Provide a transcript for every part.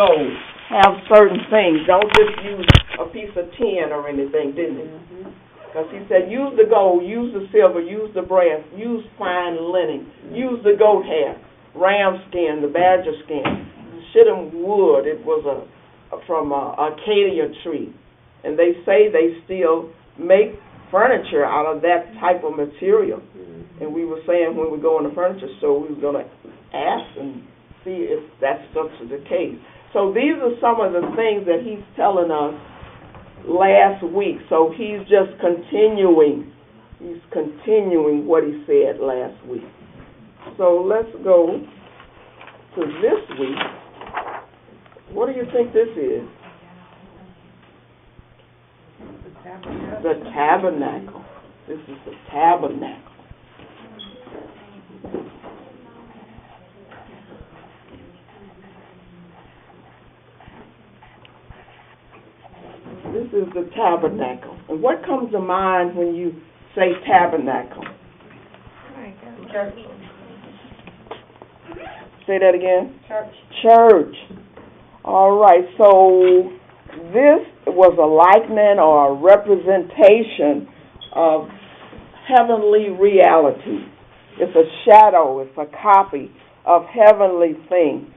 gold. Have certain things. Don't just use a piece of tin or anything, didn't he? Because he said, use the gold, use the silver, use the brass, use fine linen, use the goat hair, ram skin, the badger skin, shittim wood. It was from a acacia tree. And they say they still make furniture out of that type of material. And we were saying when we go in the furniture store, we were going to ask and see if that's such the case. So these are some of the things that he's telling us last week. So he's just continuing. He's continuing what he said last week. So let's go to this week. What do you think this is? The tabernacle. This is the tabernacle. This is the tabernacle. And what comes to mind when you say tabernacle? Church. Say that again? Church. Church. All right, so this was a likeness or a representation of heavenly reality. It's a shadow, it's a copy of heavenly things.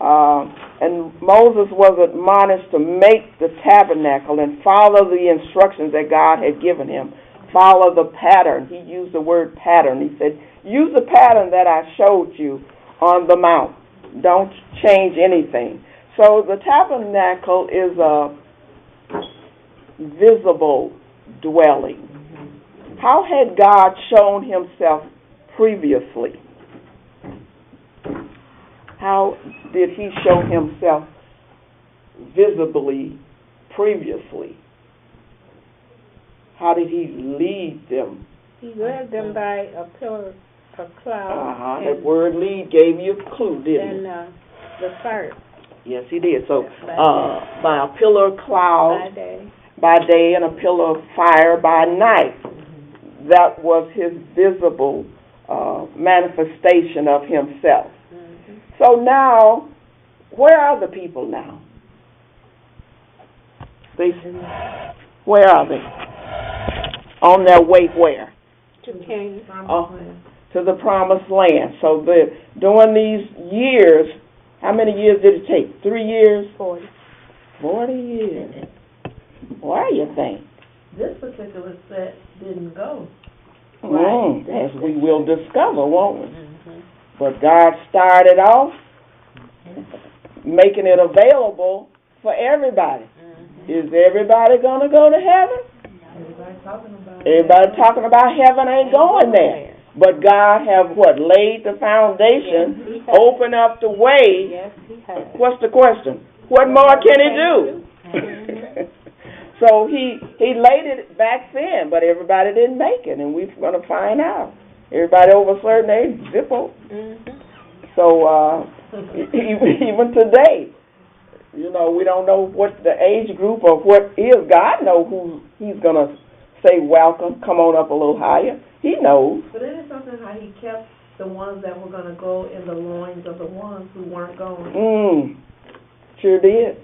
And Moses was admonished to make the tabernacle and follow the instructions that God had given him. Follow the pattern. He used the word pattern. He said, use the pattern that I showed you on the mount. Don't change anything. So the tabernacle is a visible dwelling. How had God shown himself previously? How did he show himself visibly previously? How did he lead them? He led them by a pillar of cloud. That word lead gave you a clue, didn't it? And the fire. Yes, he did. So by a pillar of cloud by day and a pillar of fire by night. That was his visible manifestation of himself. So now, where are the people now? Where are they? On their way where? To Canaan. To the promised land. So during these years, how many years did it take? 3 years? 40. 40 years. Why do you think? This particular set didn't go. As we will discover, won't we? But God started off making it available for everybody. Is everybody going to go to heaven? Everybody talking about heaven ain't going there. But God have laid the foundation, opened up the way. Yes, he has. What's the question? What more can he do? So he laid it back then, but everybody didn't make it, and we're going to find out. Everybody over a certain age, zippo. So even today, we don't know what the age group or what is. God knows who he's going to say welcome, come on up a little higher. He knows. But it is something how he kept the ones that were going to go in the loins of the ones who weren't going. Sure did.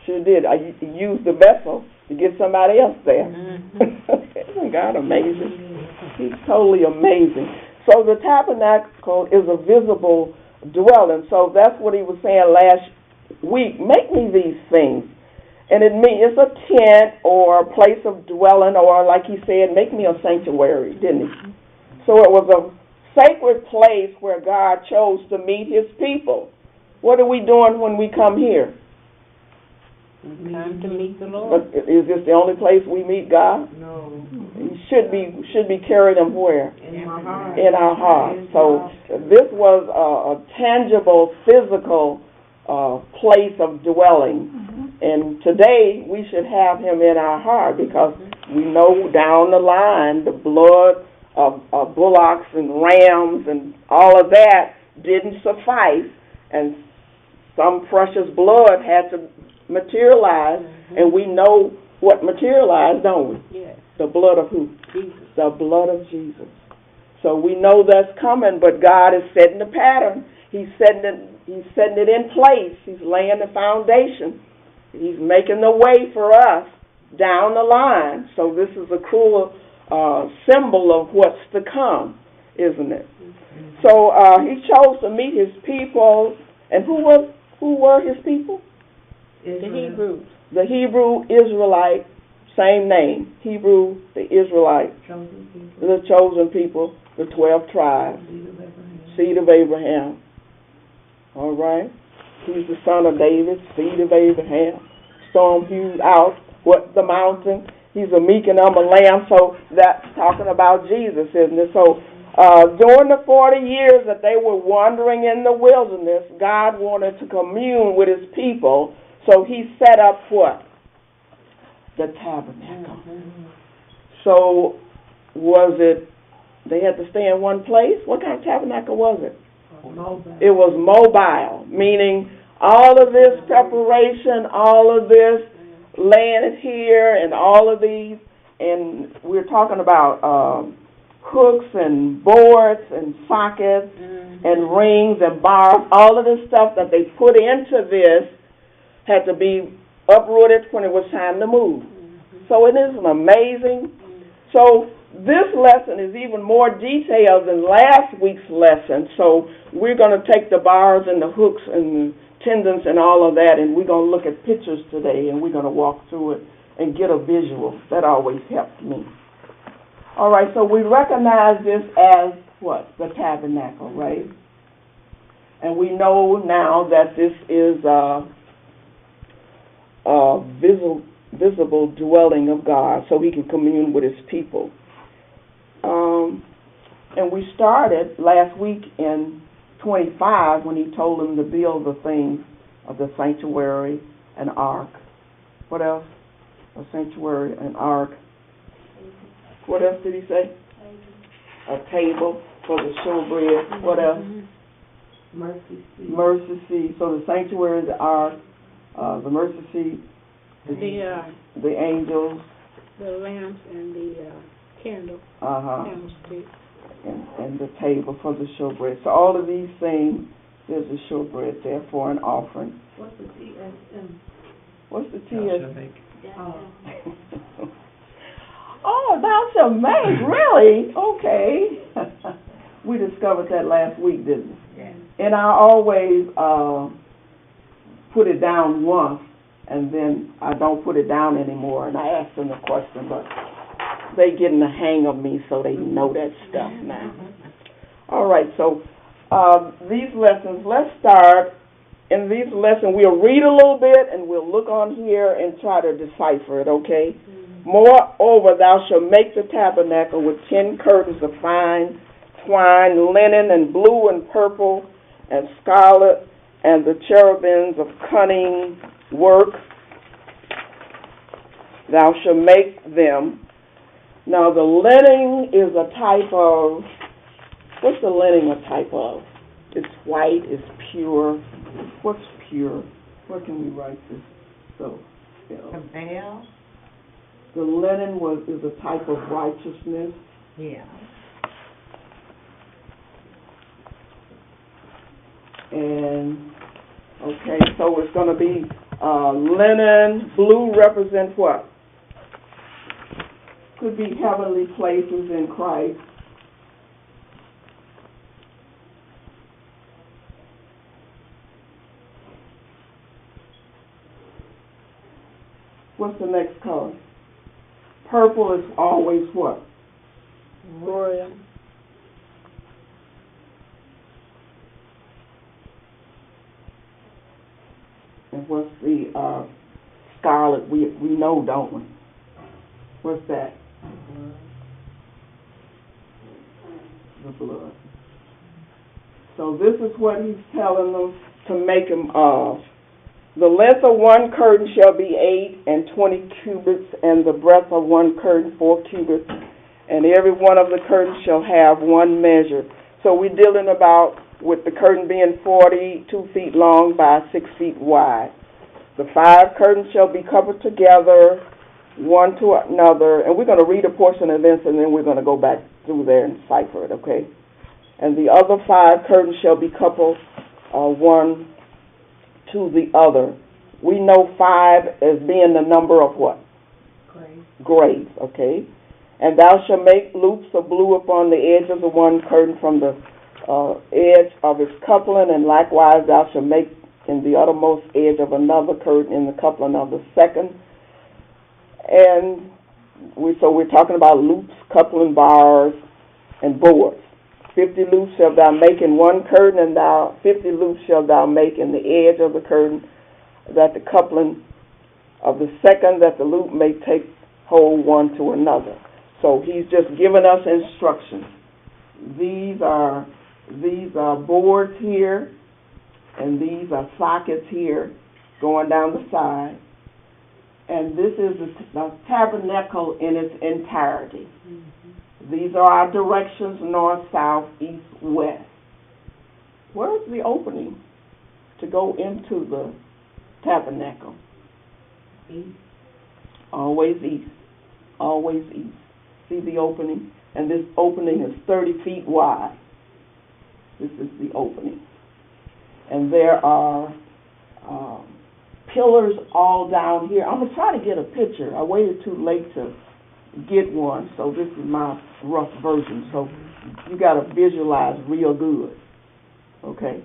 Sure did. I used the vessel to get somebody else there. Isn't God amazing? He's totally amazing. So the tabernacle is a visible dwelling. So that's what he was saying last week. Make me these things. And it means it's a tent or a place of dwelling, or like he said, make me a sanctuary, didn't he? So it was a sacred place where God chose to meet his people. What are we doing when we come here? Time to meet the Lord. But is this the only place we meet God? No. He should be carried him where? In my heart. In our hearts. So this was a tangible, physical place of dwelling. And today we should have him in our heart, because we know down the line the blood of bullocks and rams and all of that didn't suffice, and some precious blood had to materialize, and we know what materialized, don't we? Yes. The blood of who? Jesus. The blood of Jesus. So we know that's coming, but God is setting the pattern. He's setting it in place. He's laying the foundation. He's making the way for us down the line. So this is a cool symbol of what's to come, isn't it? So he chose to meet his people, and who were his people? The Hebrews. The Hebrew Israelite, same name. Hebrew, the Israelite, the chosen people, the 12 tribes, seed of Abraham. All right? He's the son of David, seed of Abraham. Storm hewed out the mountain. He's a meek and humble lamb. So that's talking about Jesus, isn't it? So during the 40 years that they were wandering in the wilderness, God wanted to commune with his people. So he set up what? The tabernacle. So was it, they had to stay in one place? What kind of tabernacle was it? Mobile. It was mobile, meaning all of this preparation, all of this laying it here, and all of these, and we're talking about hooks and boards and sockets and rings and bars, all of this stuff that they put into this had to be uprooted when it was time to move. So it is amazing. So this lesson is even more detailed than last week's lesson. So we're going to take the bars and the hooks and the tendons and all of that, and we're going to look at pictures today, and we're going to walk through it and get a visual. That always helps me. All right, so we recognize this as what? The tabernacle, right? And we know now that this is visible dwelling of God, so he can commune with his people. And we started last week in 25 when he told them to build the things of the sanctuary and ark. What else? A sanctuary and ark. What else did he say? A table for the showbread. What else? Mercy seat. Mercy seat. So the sanctuary, the ark, the mercy seat, the angels, the lamps and the candle, candlestick, and the table for the showbread. So all of these things, there's a showbread there for an offering. What's the TSM? What's the TSM? Oh, thou shalt make, really? Okay. We discovered that last week, didn't we? Yeah. And I always put it down once, and then I don't put it down anymore, and I ask them the question, but they getting the hang of me, so they know that stuff now. All right, so these lessons, let's start. In these lessons, we'll read a little bit, and we'll look on here and try to decipher it, okay? Moreover, thou shalt make the tabernacle with 10 curtains of fine twine, linen, and blue and purple and scarlet, and the cherubims of cunning work. Thou shalt make them. Now, the linen is a type of, what's the linen a type of? It's white, it's pure. What's pure? Where can we write this? So, The veil? the linen is a type of righteousness. Yeah. And, okay, so it's going to be linen. Blue represents what? Could be heavenly places in Christ. What's the next color? Purple is always what? royal, And what's the scarlet? We know, don't we? What's that? The blood. So this is what he's telling them to make them of. The length of one curtain shall be 8 and 20 cubits, and the breadth of one curtain 4 cubits, and every one of the curtains shall have one measure. So we're dealing about with the curtain being 42 feet long by 6 feet wide. The 5 curtains shall be covered together, one to another, and we're going to read a portion of this, and then we're going to go back through there and cipher it, okay? And the other 5 curtains shall be coupled one to the other. We know 5 as being the number of what? Graves, okay? And thou shalt make loops of blue upon the edge of the one curtain from the edge of its coupling, and likewise thou shalt make in the uttermost edge of another curtain in the coupling of the second. And so we're talking about loops, coupling bars, and boards. 50 loops shalt thou make in one curtain, and 50 loops shalt thou make in the edge of the curtain, that the coupling of the second, that the loop may take hold one to another. So he's just giving us instructions. These are boards here, and these are sockets here going down the side. And this is the tabernacle in its entirety. Mm-hmm. These are our directions: north, south, east, west. Where's the opening to go into the tabernacle? East. Always east. Always east. See the opening? And this opening is 30 feet wide. This is the opening. And there are pillars all down here. I'm going to try to get a picture. I waited too late to get one, so this is my rough version. So you got to visualize real good. Okay?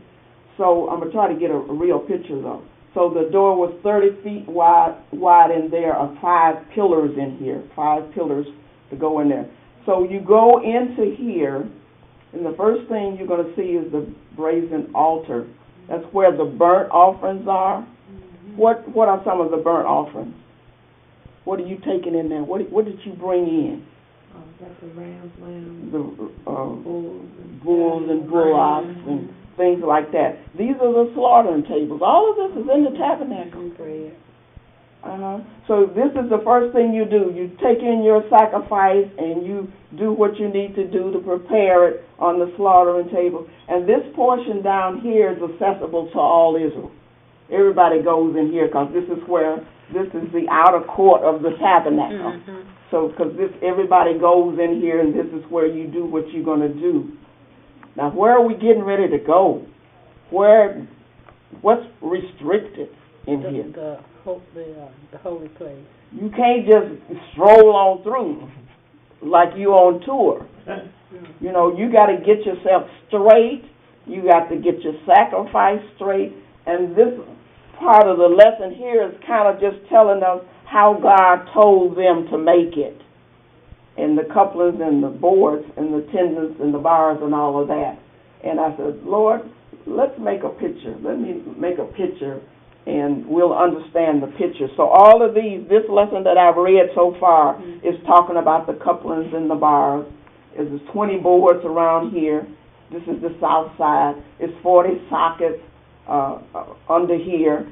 So I'm going to try to get a real picture, though. So the door was 30 feet wide, and there are 5 pillars in here, 5 pillars to go in there. So you go into here, and the first thing you're going to see is the brazen altar. That's where the burnt offerings are. Mm-hmm. What are some of the burnt offerings? What are you taking in there? What did you bring in? That's the rams, lambs, the bulls and bullocks and things like that. These are the slaughtering tables. All of this is in the tabernacle. So this is the first thing you do. You take in your sacrifice and you do what you need to do to prepare it on the slaughtering table. And this portion down here is accessible to all Israel. Everybody goes in here because this is the outer court of the tabernacle. Mm-hmm. So because everybody goes in here, and this is where you do what you're going to do. Now, where are we getting ready to go? What's restricted in here? The holy place. You can't just stroll on through like you on tour. You know, you got to get yourself straight. You got to get your sacrifice straight. And this part of the lesson here is kind of just telling us how God told them to make it. And the couplings and the boards and the tendons and the bars and all of that. And I said, Lord, let's make a picture. Let me make a picture, and we'll understand the picture. So all of this lesson that I've read so far is talking about the couplings and the bars. There's 20 boards around here. This is the south side. It's 40 sockets under here,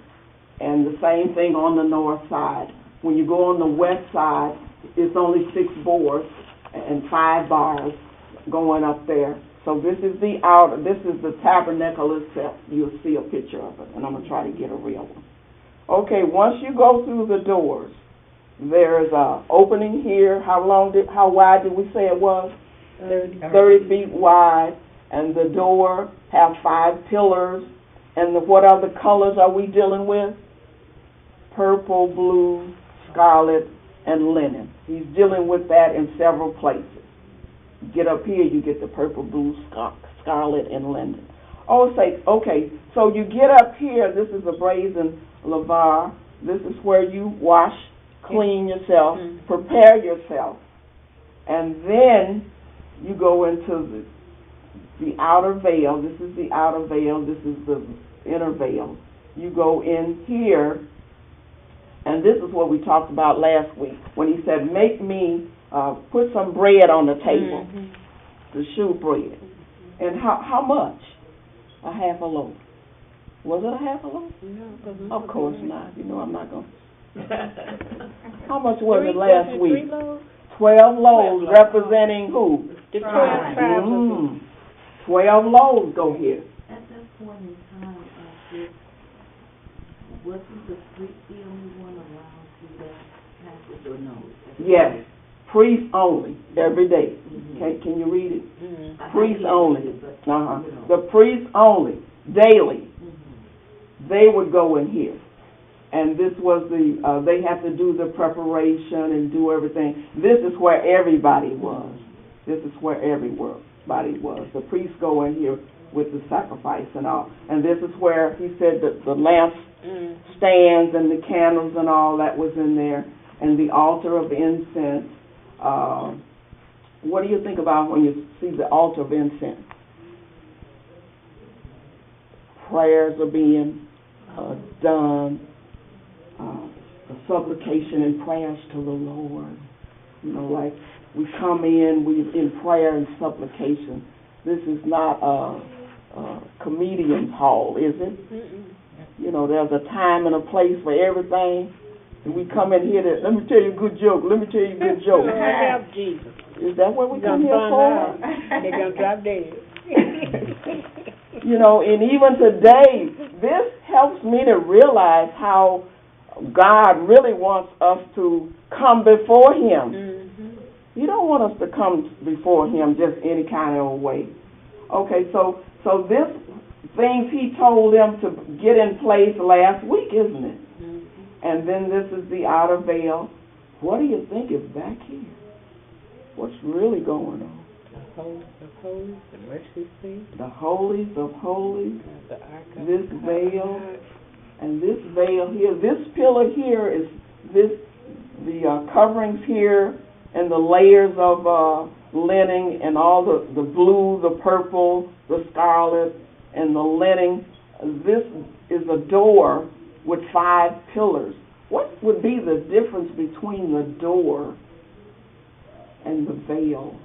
and the same thing on the north side. When you go on the west side, it's only 6 boards and 5 bars going up there. So this is the tabernacle itself. You'll see a picture of it, and I'm going to try to get a real one. Okay, once you go through the doors, there's an opening here. How wide did we say it was? 30 feet wide, and the door have 5 pillars. And what other colors are we dealing with? Purple, blue, scarlet, and linen. He's dealing with that in several places. Get up here, you get the purple, blue, scarlet, and linen. Okay, so you get up here, this is a brazen laver. This is where you wash, clean yourself, prepare yourself. And then you go into the outer veil. This is the outer veil. This is the inner veil. You go in here, and this is what we talked about last week when he said, make me put some bread on the table, the shew bread. And how much? A half a loaf. Was it a half a loaf? No. Of course not. You know I'm not going to. How much was it last week? 12 loaves representing who? The 12 tribes. 12 loaves go here. At that point in time, wasn't the priest the only one allowed to that passage or no? Yes. Priests only, every day. Can you read it? Priests only. The priests only, daily. They would go in here. And this was they had to do the preparation and do everything. This is where everybody was. This is where everybody was. The priests go in here with the sacrifice and all. And this is where he said that the lamp stands and the candles and all that was in there. And the altar of incense. What do you think about when you see the altar of incense? Prayers are being done. The supplication and prayers to the Lord. You know, like we come in prayer and supplication. This is not a comedian's hall, is it? You know, there's a time and a place for everything. And we come in here let me tell you a good joke. Let me tell you a good joke. Help Jesus. Is that what we come here for? They're going to drop dead. You know, and even today, this helps me to realize how God really wants us to come before Him. He don't want us to come before Him just any kind of way. Okay, so this things He told them to get in place last week, isn't it? And then this is the outer veil. What do you think is back here? What's really going on? The holies of holies, the mercy seat. The holies of holies. The ark of this veil. And this veil here, this pillar here is the coverings here and the layers of linen and all the blue, the purple, the scarlet, and the linen. This is a door with 5 pillars. What would be the difference between the door and the veil,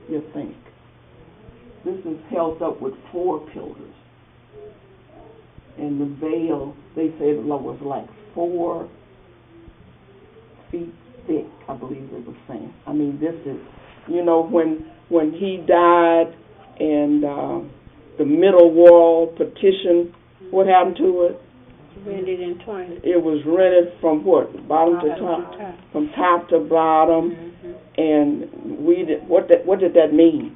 you think? This is held up with 4 pillars. And the veil, they said it was like 4 feet thick, I believe it was saying. I mean, this is, you know, when he died and the middle wall partition, what happened to it? Rented in 20. It was rented from what? Bottom to top? From top to bottom. And what did that mean?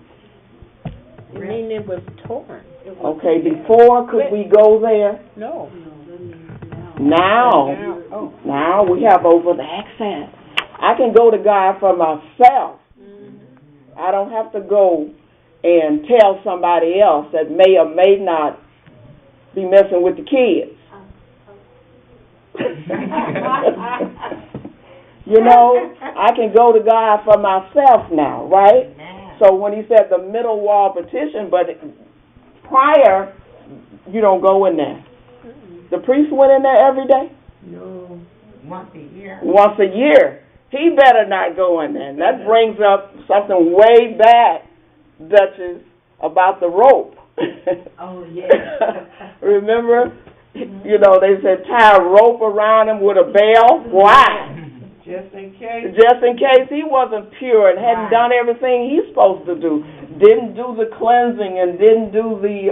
It mean it was torn. Okay, before could we go there? No. Now we have open access. I can go to God for myself. I don't have to go and tell somebody else that may or may not be messing with the kids. You know, I can go to God for myself now, right? So when he said the middle wall partition, but prior, you don't go in there. The priest went in there every day? No, once a year. Once a year. He better not go in there. And that brings up something way back, Duchess, about the rope. Oh, yeah. Remember? You know, they said tie a rope around him with a bell. Why? Just in case. Just in case he wasn't pure and hadn't done everything he's supposed to do. Didn't do the cleansing and didn't do the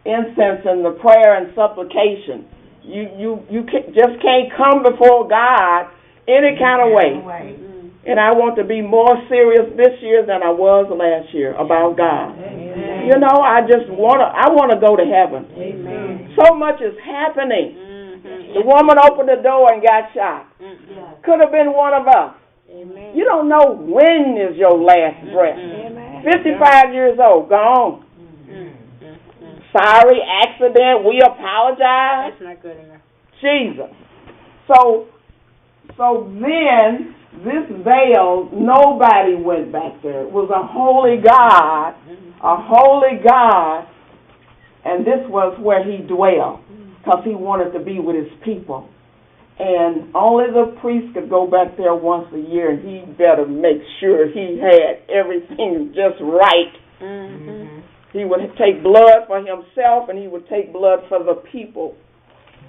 incense and the prayer and supplication. You just can't come before God any kind of way. And I want to be more serious this year than I was last year about God. Amen. You know, I want to go to heaven. Amen. So much is happening. The woman opened the door and got shot. Could have been one of us. Amen. You don't know when is your last breath. 55 years old, gone. Sorry, accident, we apologize. That's not good enough. Jesus. So then, this veil, nobody went back there. It was a holy God, and this was where he dwelled, because he wanted to be with his people. And only the priest could go back there once a year, and he better make sure he had everything just right. He would take blood for himself, and he would take blood for the people.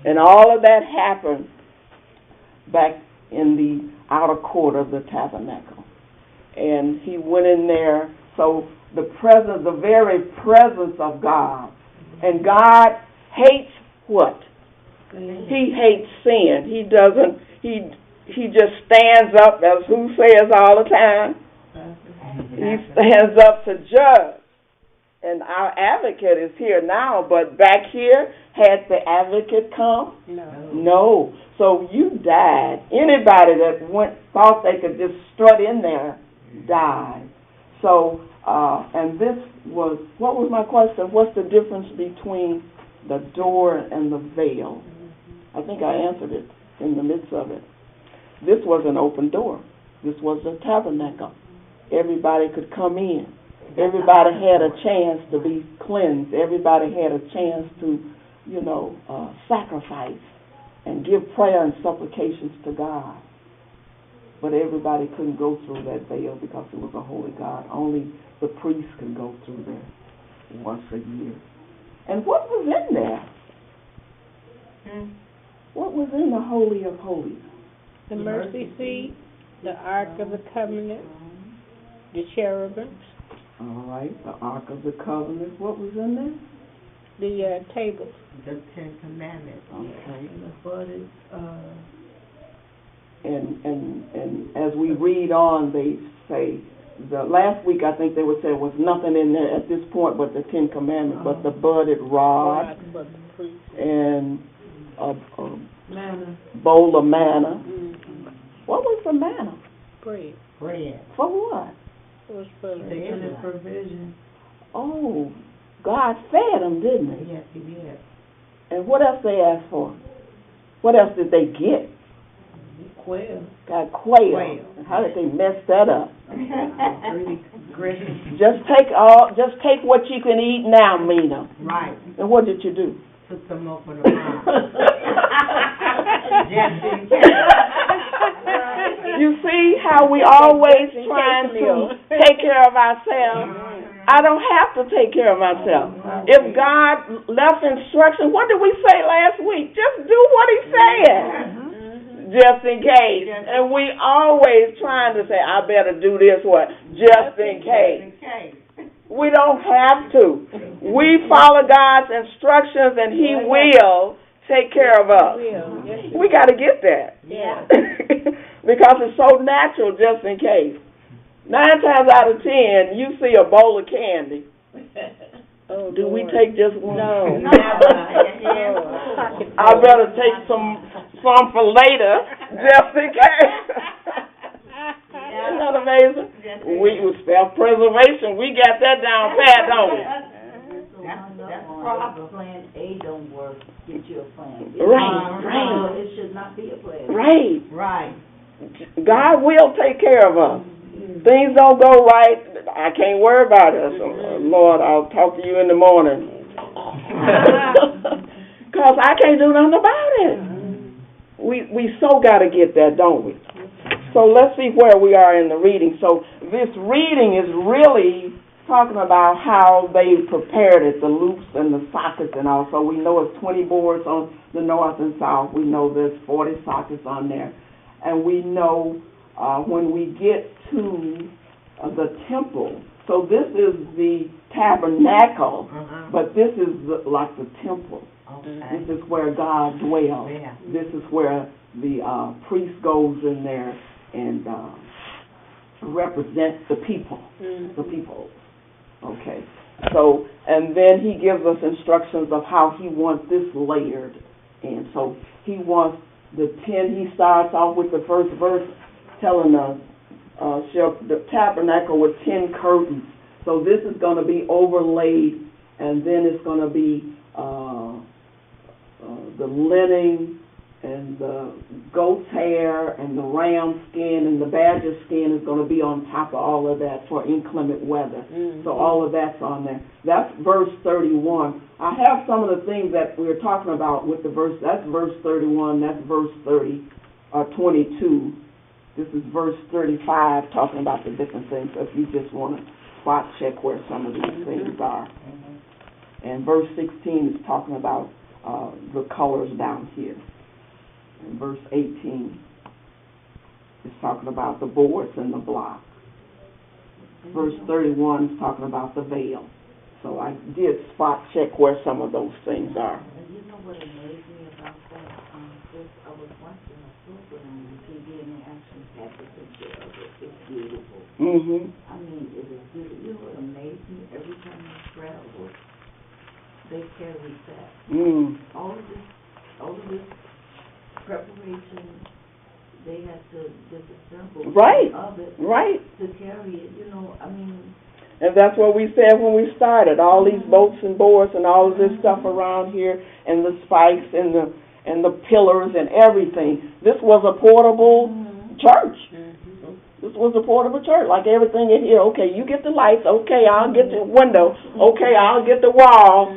And all of that happened back in the outer court of the tabernacle. And he went in there, so the very presence of God. And God hates what? He hates sin. he just stands up, as who says all the time. He stands up to judge. And our advocate is here now, but back here, had the advocate come? No. So you died. Anybody that thought they could just strut in there died. So, and this was, what was my question? What's the difference between the door and the veil? I think I answered it in the midst of it. This was an open door. This was a tabernacle. Everybody could come in. Everybody had a chance to be cleansed. Everybody had a chance to, sacrifice and give prayer and supplications to God. But everybody couldn't go through that veil because it was a holy God. Only the priest could go through there once a year. And what was in there? What was in the Holy of Holies? The mercy seat, the Ark of the Covenant, the cherubims. All right, the Ark of the Covenant. What was in there? The tables. The Ten Commandments. Okay. And the budded, And as we read on, they say, the last week I think they would say there was nothing in there at this point but the Ten Commandments, but the budded rod and a manna. bowl of manna. What was the manna? Bread. For what? It was for And provision. Oh, God fed them, didn't he? Yes, he did. And what else they asked for? What else did they get? Quail. Got quail. How did they mess that up? Gritty. Just take what you can eat now, Mina. Right. And what did you do? Took some up for the mom. Just in case. You see how we always trying to take care of ourselves. I don't have to take care of myself. If God left instruction, what did we say last week? Just do what he said. Just in case. And we always trying to say, I better do this what? Just in case. We don't have to. We follow God's instructions and he will take care of us. We got to get that. Yeah. Because it's so natural, just in case. 9 times out of 10, you see a bowl of candy. Oh, do we take just one? No. I better take some for later, just in case. Isn't that amazing? We with self-preservation, we got that down pat, don't we? That's problem. Plan A don't work, get you a plan B. Right. It should not be a plan. Right. God will take care of us. Things don't go right, I can't worry about it. So, Lord, I'll talk to you in the morning. Because I can't do nothing about it. We so got to get that, don't we? So let's see where we are in the reading. So this reading is really talking about how they prepared it, the loops and the sockets and all. So we know it's 20 boards on the north and south. We know there's 40 sockets on there. And we know when we get to the temple, so this is the tabernacle, but this is like the temple. Okay. This is where God dwells. Yeah. This is where the priest goes in there and represents the people. The people. Okay. So, and then he gives us instructions of how he wants this layered. And so he wants the 10, he starts off with the first verse telling us, the tabernacle with 10 curtains. So this is going to be overlaid, and then it's going to be the linen and the goat's hair and the ram skin and the badger skin is going to be on top of all of that for inclement weather. So all of that's on there. That's verse 31. I have some of the things that we were talking about with the verse. That's verse 31. That's verse 22. This is verse 35 talking about the different things. So if you just want to spot check where some of these things are. And verse 16 is talking about the colors down here. And verse 18 is talking about the boards and the blocks. Verse 31 is talking about the veil. So I did spot check where some of those things are. You know what amazed me about that? I was watching a program on TV, and functions have the picture of it. It's beautiful. Mhm. I mean, it is beautiful. You know what amazed me? Every time you travel, they carry that. All of this preparation, they have to disassemble Right. of it Right. to carry it. You know, I mean, And that's what we said when we started. All these bolts and boards and all of this stuff around here, and the spikes and the pillars and everything. This was a portable church. This was a portable church, like everything in here. Okay, you get the lights. Okay, I'll get the window. Okay, I'll get the wall.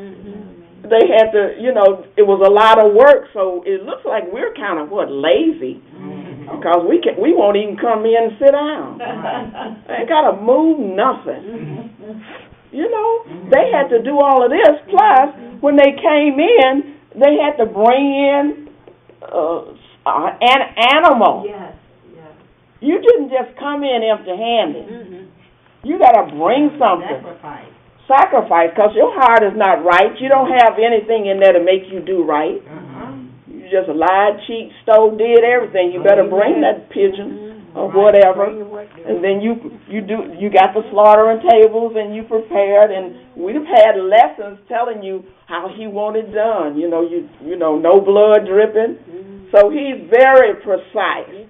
They had to, you know, it was a lot of work, so it looks like we're kind of, lazy. Because we won't even come in and sit down. They got to move nothing. You know, they had to do all of this. Plus, when they came in, they had to bring in an animal. Yes, yes. You didn't just come in empty-handed. You got to bring something. Sacrifice, because your heart is not right. You don't have anything in there to make you do right. You just lied, cheat, stole, did everything. You better bring that pigeon or whatever. And then you got the slaughtering tables and you prepared, and we've had lessons telling you how he wanted done. You know, no blood dripping. So he's very precise.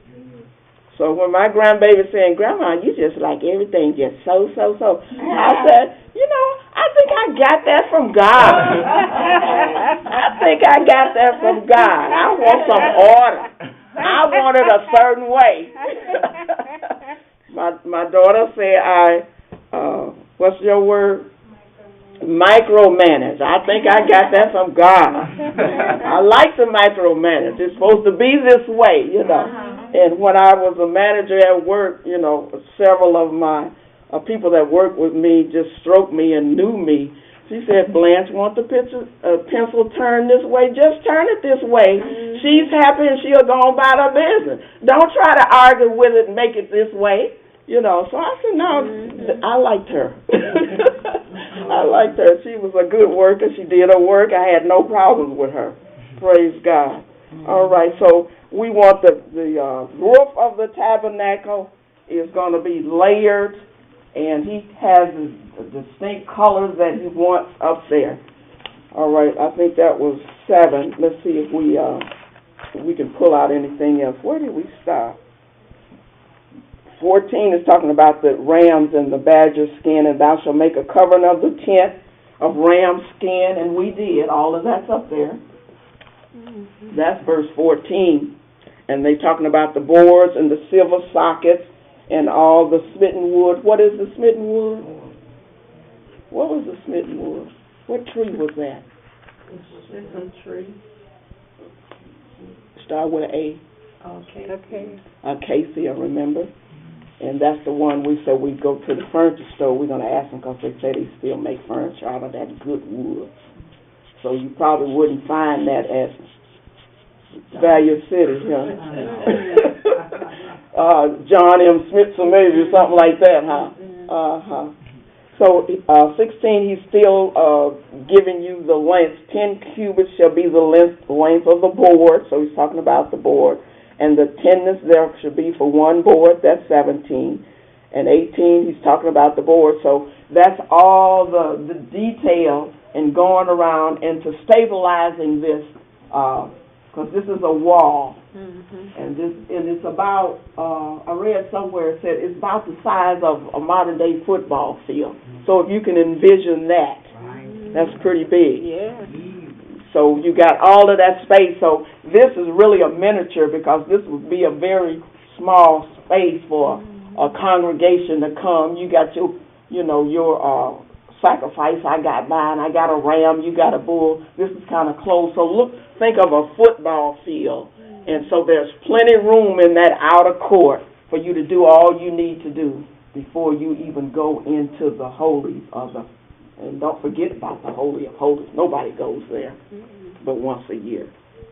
So when my grandbaby saying, "Grandma, you just like everything just so. I said, you know, I think I got that from God. I think I got that from God. I want some order. I want it a certain way." My daughter said, what's your word? Micromanage. I think I got that from God. I like to micromanage. It's supposed to be this way, you know. And when I was a manager at work, you know, several of my people that worked with me just stroked me and knew me. She said, "Blanche, want the pencil turned this way? Just turn it this way. She's happy and she'll go on about her business. Don't try to argue with it and make it this way." You know, so I said, no, I liked her. I liked her. She was a good worker. She did her work. I had no problems with her. Praise God. All right, so we want the roof of the tabernacle is going to be layered, and he has the distinct colors that he wants up there. All right, I think that was 7. Let's see if we can pull out anything else. Where did we stop? 14 is talking about the rams and the badger skin, and thou shalt make a covering of the tent of ram skin, and we did. All of that's up there. That's verse 14. And they talking about the boards and the silver sockets and all the smitten wood. What is the smitten wood? What was the smitten wood? What tree was that? It's some tree. Start with an A. Okay. Acacia, remember? And that's the one we said we go to the furniture store. We're going to ask them because they say they still make furniture out of that good wood. So you probably wouldn't find that at Value City, huh? John M. Smith, or maybe something like that, huh? So 16, he's still giving you the length. 10 cubits shall be the length of the board. So he's talking about the board. And the thinness there should be for one board. That's 17. And 18, he's talking about the board. So that's all the detail and going around into stabilizing this, because this is a wall. And it's about, I read somewhere it said it's about the size of a modern day football field. So if you can envision that, that's pretty big. Yeah. So you got all of that space. So this is really a miniature, because this would be a very small space for a congregation to come. You got your sacrifice. I got mine. I got a ram. You got a bull. This is kind of close. So think of a football field. And so there's plenty of room in that outer court for you to do all you need to do before you even go into the holies of the. And don't forget about the Holy of Holies. Nobody goes there but once a year.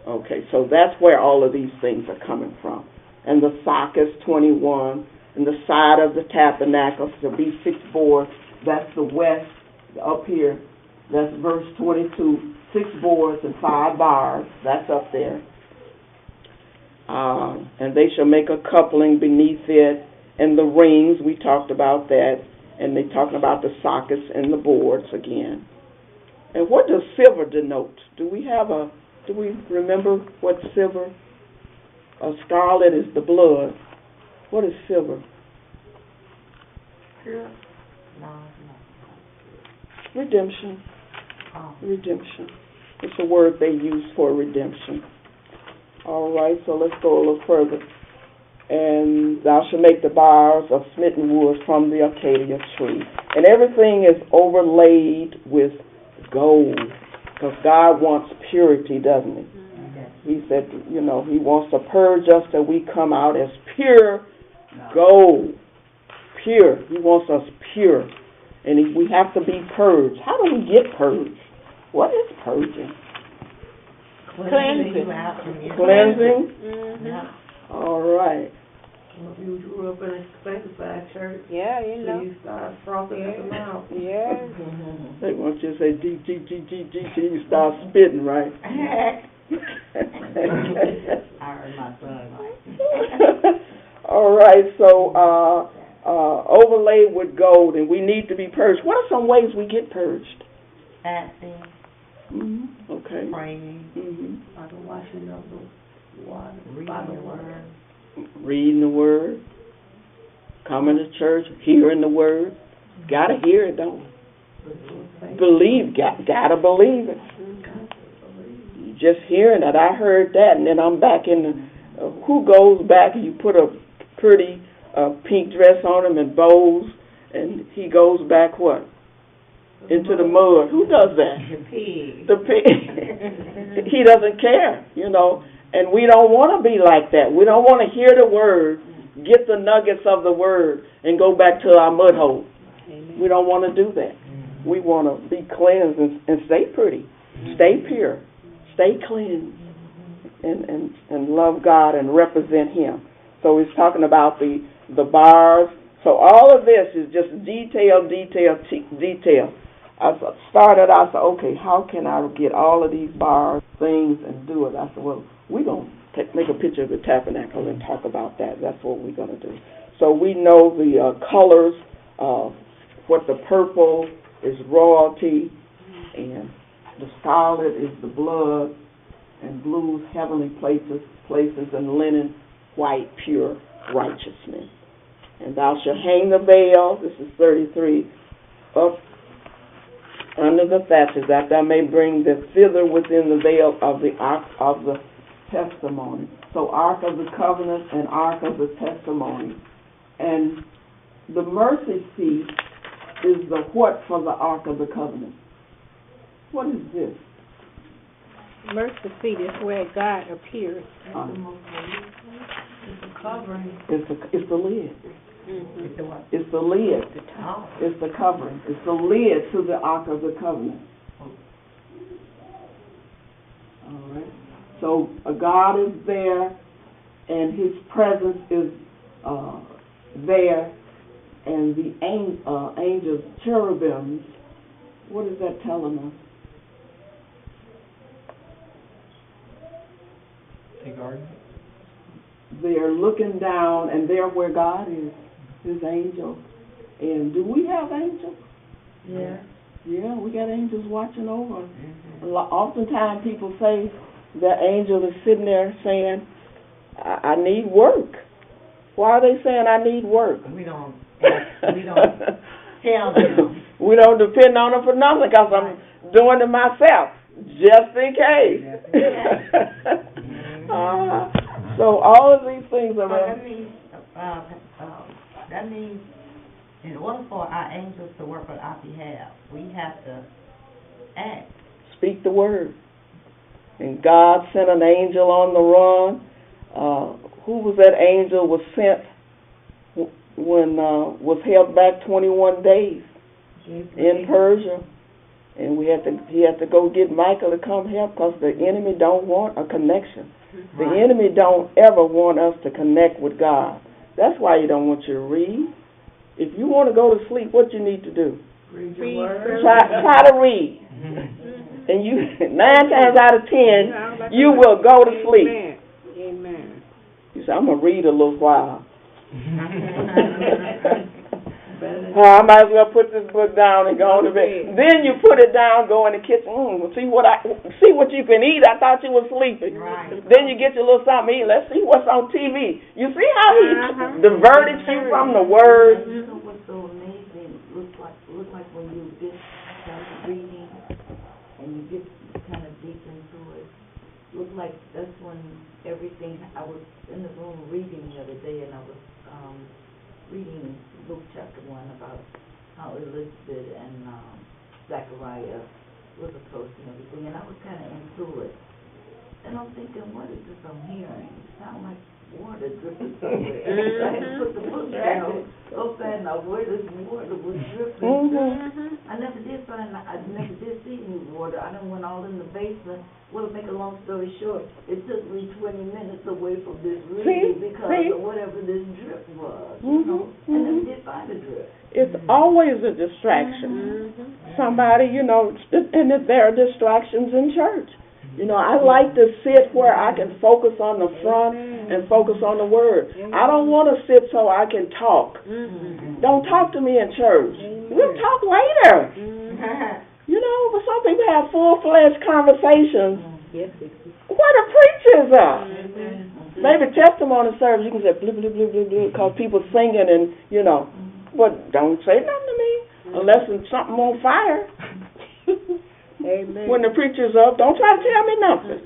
Okay, so that's where all of these things are coming from. And the sockets, 21, and the side of the tabernacle shall be 6 boards. That's the west up here. That's verse 22. 6 boards and 5 bars. That's up there. And they shall make a coupling beneath it, and the rings, we talked about that, and they talking about the sockets and the boards again. And what does silver denote? Do we remember what silver? Scarlet is the blood. What is silver? No. Redemption. Oh. Redemption. It's a word they use for redemption. All right, so let's go a little further. And thou shalt make the bars of smitten wood from the acacia tree. And everything is overlaid with gold, because God wants purity, doesn't he? He said, He wants to purge us that we come out as pure gold. Pure. He wants us pure. And we have to be purged. How do we get purged? What is purging? Cleansing. Cleansing? Mm-hmm. All right. Well, if you grew up in a sanctified church, Yeah, so you start frothing at the mouth. Yeah. They want you to say G, G, G, G, G, G, you start spitting, right? I heard my son like. All right, so overlaid with gold, and we need to be purged. What are some ways we get purged? Fasting, Mm-hmm. Okay. praying, Mm-hmm. By the washing of the water, by reading the the word. word. Reading the word, coming to church, hearing the word. Gotta hear it, don't we? Believe, gotta believe it. You just hearing it, I heard that, and then I'm back in the, who goes back and you put a pretty pink dress on him and bows, and he goes back what? Into the mud. Who does that? The pig. The pig. He doesn't care, and we don't want to be like that. We don't want to hear the word, get the nuggets of the word, and go back to our mud hole. Amen. We don't want to do that. We want to be cleansed and stay pretty, stay pure, stay cleansed, and love God and represent Him. So he's talking about the bars. So all of this is just detail. I started out, I said, okay, how can I get all of these bars, things, and do it? I said, well, we're going to make a picture of the tabernacle and talk about that. That's what we're going to do. So we know the colors, what the purple is royalty, and the scarlet is the blood, and blue's heavenly places, and linen, white, pure righteousness. And thou shalt hang the veil, this is 33, up under the thatches, that thou may bring the thither within the veil of the ark of the testimony. So ark of the covenant and ark of the testimony. And the mercy seat is the what for the ark of the covenant? What is this? Mercy seat is where God appears. It's a covering. It's the lid. Mm-hmm. It's the lid. It's the covering. It's the lid to the ark of the covenant. All right. So God is there, and His presence is there, and the angels, cherubims. What is that telling us? They guard. They're looking down, and they're where God is, His angels. And do we have angels? Yeah. Yeah, we got angels watching over us. Oftentimes people say the angel is sitting there saying, I need work. Why are they saying I need work? We don't tell them. We don't depend on them for nothing because I'm doing it myself, just in case. So all of these things are... That means in order for our angels to work on our behalf, we have to act. Speak the word. And God sent an angel on the run. Who was that angel was sent when was held back 21 days in Persia? And he had to go get Michael to come help because the enemy don't want a connection. The enemy don't ever want us to connect with God. That's why He don't want you to read. If you want to go to sleep, what you need to do? Read your word. Try to read. And you 9 times out of 10, you will go to sleep. Amen. He said, I'm going to read a little while. Better- I might as well put this book down and go to bed. Then you put it down, go in the kitchen, see what you can eat. I thought you were sleeping. Right. Then you get your little something to eat. Let's see what's on TV. You see how he diverted you from the word? You know what's so amazing, looks like when you get started reading and you get kind of deep into it, looks like that's when everything, I was in the room reading the other day and I was, reading Luke chapter 1 about how Elizabeth and, Zachariah was approaching everything, and I was kind of into it. And I'm thinking, what is this I'm hearing? It sounds like water dripping somewhere. So I had to put the book down so fast, now where this water was dripping. I never did see any water. I done went all in the basement. Well, to make a long story short, it took me 20 minutes away from this reading because of whatever this drip was, you know. And then we did find a drip. It's always a distraction. Somebody, and there are distractions in church. I like to sit where I can focus on the front and focus on the word. I don't want to sit so I can talk. Don't talk to me in church. We'll talk later. But some people have full-fledged conversations. Yes, Where the preachers are. Maybe testimony service, you can say blue, blue, blue, blue, blue, because people singing and, but don't say nothing to me unless it's something on fire. Amen. When the preacher's up, don't try to tell me nothing.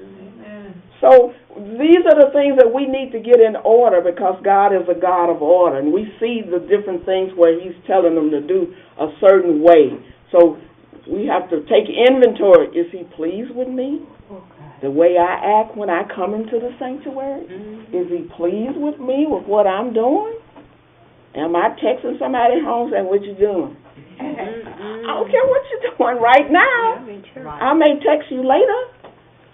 So these are the things that we need to get in order because God is a God of order. And we see the different things where He's telling them to do a certain way. So we have to take inventory. Is He pleased with me? The way I act when I come into the sanctuary? Is He pleased with me with what I'm doing? Am I texting somebody at home saying, what you doing? I don't care what you're doing right now. I may text you later.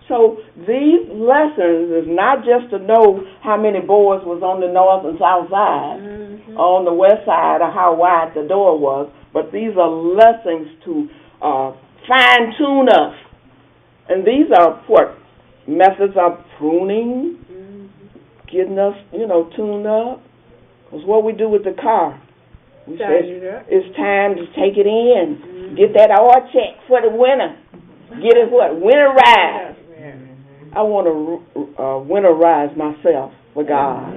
So these lessons is not just to know how many boys was on the north and south side, or on the west side, or how wide the door was, but these are lessons to fine-tune us. And these are methods of pruning, getting us, tuned up. Because what we do with the car, we say it's time to take it in, get that oil check for the winter. Get it winterize. I want to winterize myself for God.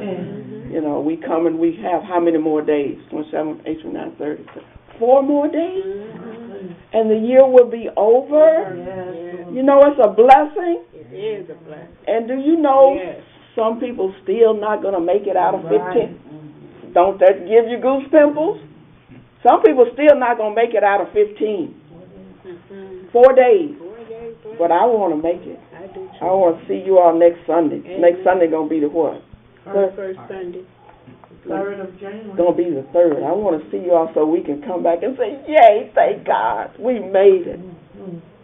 We come and we have how many more days? 27, 18, 9, 30. 4 more days? And the year will be over? It's a blessing. It is a blessing. And do you know some people still not going to make it out of 15? Don't that give you goose pimples? Some people still not going to make it out of 15. 4 days. But I want to make it. I do too. I want to see you all next Sunday. Next Sunday going to be the what? First Sunday. 3rd of January. Going to be the 3rd. I want to see you all so we can come back and say, yay, thank God. We made it.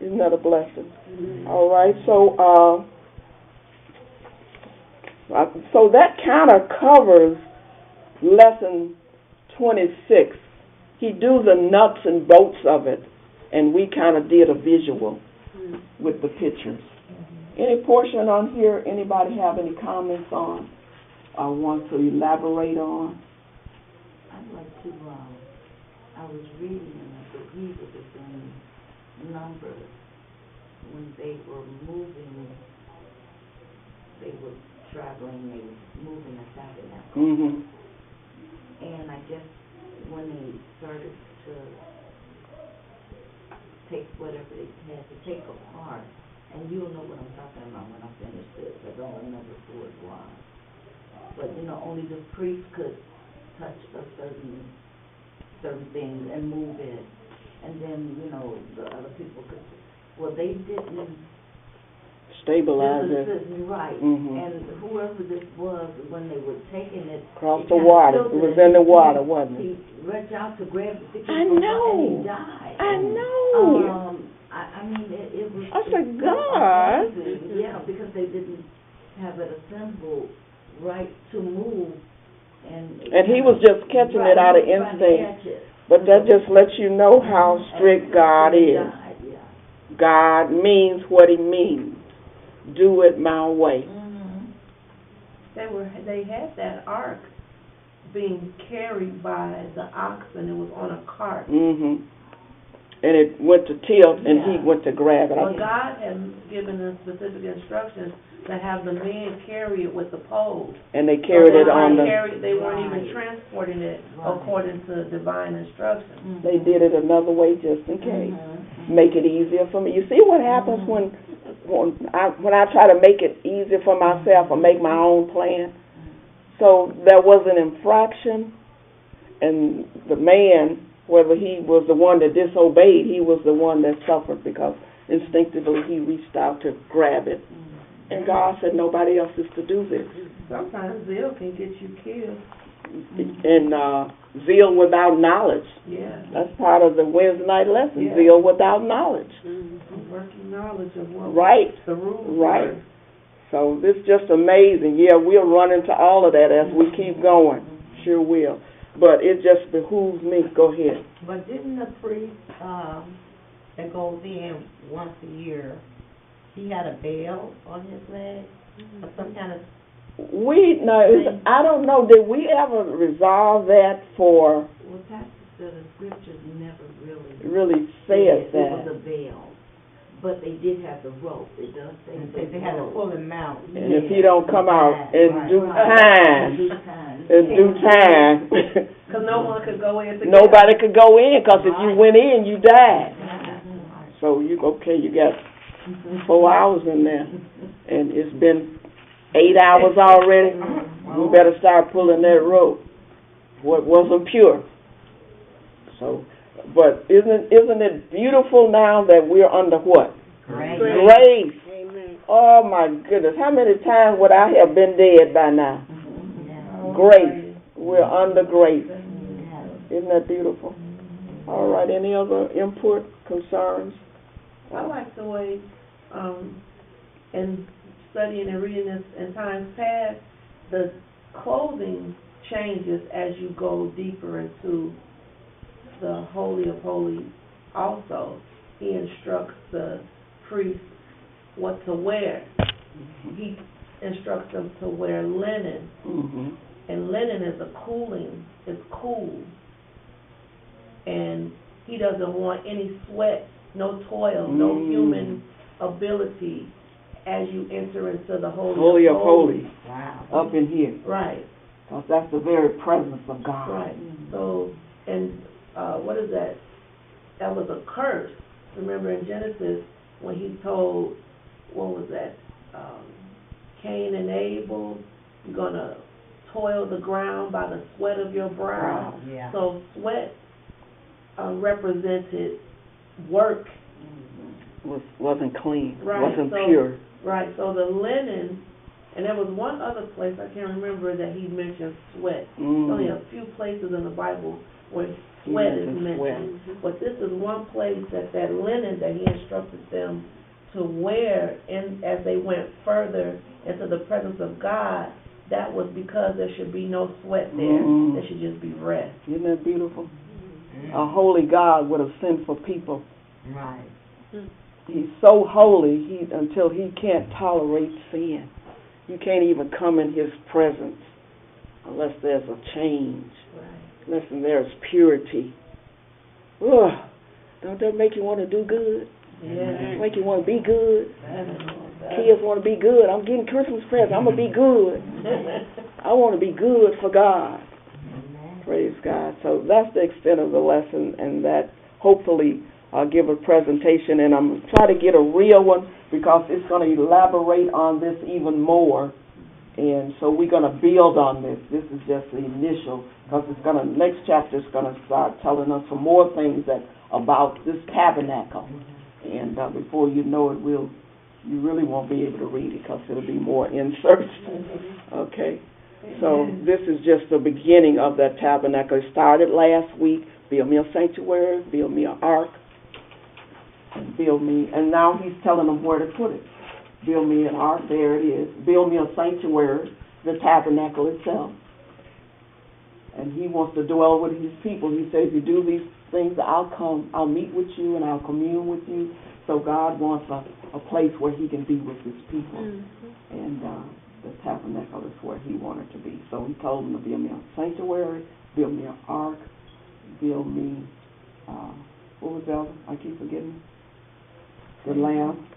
Isn't that a blessing? All right. So that kind of covers lesson 26. He do the nuts and bolts of it, and we kind of did a visual with the pictures. Any portion on here, anybody have any comments on or want to elaborate on? I'd like to, I was reading, and I believe it was in Numbers, when they were moving, they were traveling, they were moving a tabernacle. And I guess when they started to take whatever they had to take apart, and you'll know what I'm talking about when I finish this. I don't remember who it was. But, only the priest could touch a certain thing and move it. And then, the other people could, they didn't Stabilize it. Right. And whoever this was, when they were taking it, Across the water. It was in the water, wasn't it? He reached out to grab the stick I and know. he died. I know. I mean, it was. I said, God. Yeah, because they didn't have it assembled right to move. And he was just catching it out of instinct. But that just lets you know how strict God is. God means what He means. Do it my way. they had that ark being carried by the oxen. It was on a cart. And it went to tilt, and he went to grab it. Well, God had given them specific instructions to have the men carry it with the pole. And they carried it on the... They weren't even transporting it according to divine instructions. They did it another way just in case. Make it easier for me. You see what happens when I try to make it easier for myself or make my own plan? So there was an infraction, and the man, whether he was the one that disobeyed, he was the one that suffered because instinctively he reached out to grab it. And God said nobody else is to do this. Sometimes zeal can get you killed. And zeal without knowledge. Yeah. That's part of the Wednesday night lesson. Yeah. Zeal without knowledge. Working knowledge of what Right. the rules Right. were. So this is just amazing. Yeah, we'll run into all of that as we keep going. Sure will. But it just behooves me. Go ahead. But didn't the priest, that goes in once a year, he had a bell on his leg? Or some kind of... I don't know, did we ever resolve that for... Well, Pastor said the scriptures never really said it that. was a veil. But they did have the rope. It does say They had to pull him out. And if he don't come out in due Right. time, in due time, Because no one could go in together. nobody could go in, because if you went in, you died. So you got 4 hours in there, and it's been 8 hours already. We better start pulling that rope. What wasn't pure. So, but isn't it beautiful now that we're under what? Grace. Grace. Amen. Oh my goodness, how many times would I have been dead by now? Yeah. Grace. We're under grace. Yeah. Isn't that beautiful? All right, any other input, concerns? I like the way, in studying and reading this in times past, the clothing changes as you go deeper into the Holy of Holies also. He instructs the priest what to wear. He instructs them to wear linen. And linen is it's cool. And he doesn't want any sweat, no toil, no human ability as you enter into the Holy of Holies. Wow. Up in here. Right. Because that's the very presence of God. Right. So, and what is that? That was a curse. Remember in Genesis when he told, what was that? Cain and Abel, you're going to toil the ground by the sweat of your brow. Yeah. So sweat represented work. Wasn't clean. Right, Wasn't so- pure. Right, so the linen, and there was one other place, I can't remember, that he mentioned sweat. Only a few places in the Bible where sweat is mentioned. But this is one place that linen that he instructed them to wear as they went further into the presence of God, that was because there should be no sweat there. There should just be rest. Isn't that beautiful? A holy God with a sinful people. Right. He's so holy until he can't tolerate sin. You can't even come in his presence unless there's a change, unless there's purity. Ugh. Don't that make you want to do good? Yeah. Make you want to be good? Kids want to be good. I'm getting Christmas presents. I'm going to be good. I want to be good for God. Praise God. So that's the extent of the lesson, and that hopefully I'll give a presentation, and I'm going to try to get a real one because it's going to elaborate on this even more. And so we're going to build on this. This is just the initial, because next chapter is going to start telling us some more things about this tabernacle. And before you know it, you really won't be able to read it because it'll be more inserts. Okay? So this is just the beginning of that tabernacle. It started last week. Build me a sanctuary, build me an ark, and now he's telling them where to put it. Build me an ark, there it is. Build me a sanctuary, the tabernacle itself. And he wants to dwell with his people. He says, if you do these things, I'll meet with you and I'll commune with you. So God wants a place where he can be with his people. And the tabernacle is where he wanted to be. So he told them to build me a sanctuary, build me an ark, build me, what was the other? I keep forgetting. The lamb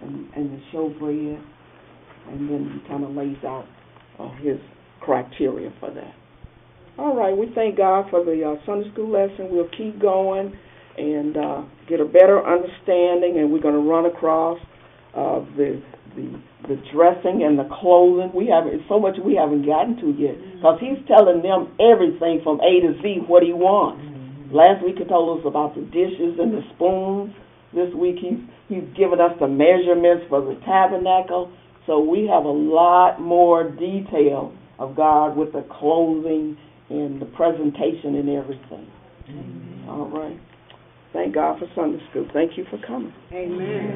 and the showbread. And then he kind of lays out his criteria for that. All right, we thank God for the Sunday school lesson. We'll keep going and get a better understanding, and we're going to run across the dressing and the clothing. It's so much we haven't gotten to yet, because he's telling them everything from A to Z what he wants. Last week he told us about the dishes and the spoons. This week he's given us the measurements for the tabernacle. So we have a lot more detail of God with the clothing and the presentation and everything. Amen. All right. Thank God for Sunday school. Thank you for coming. Amen.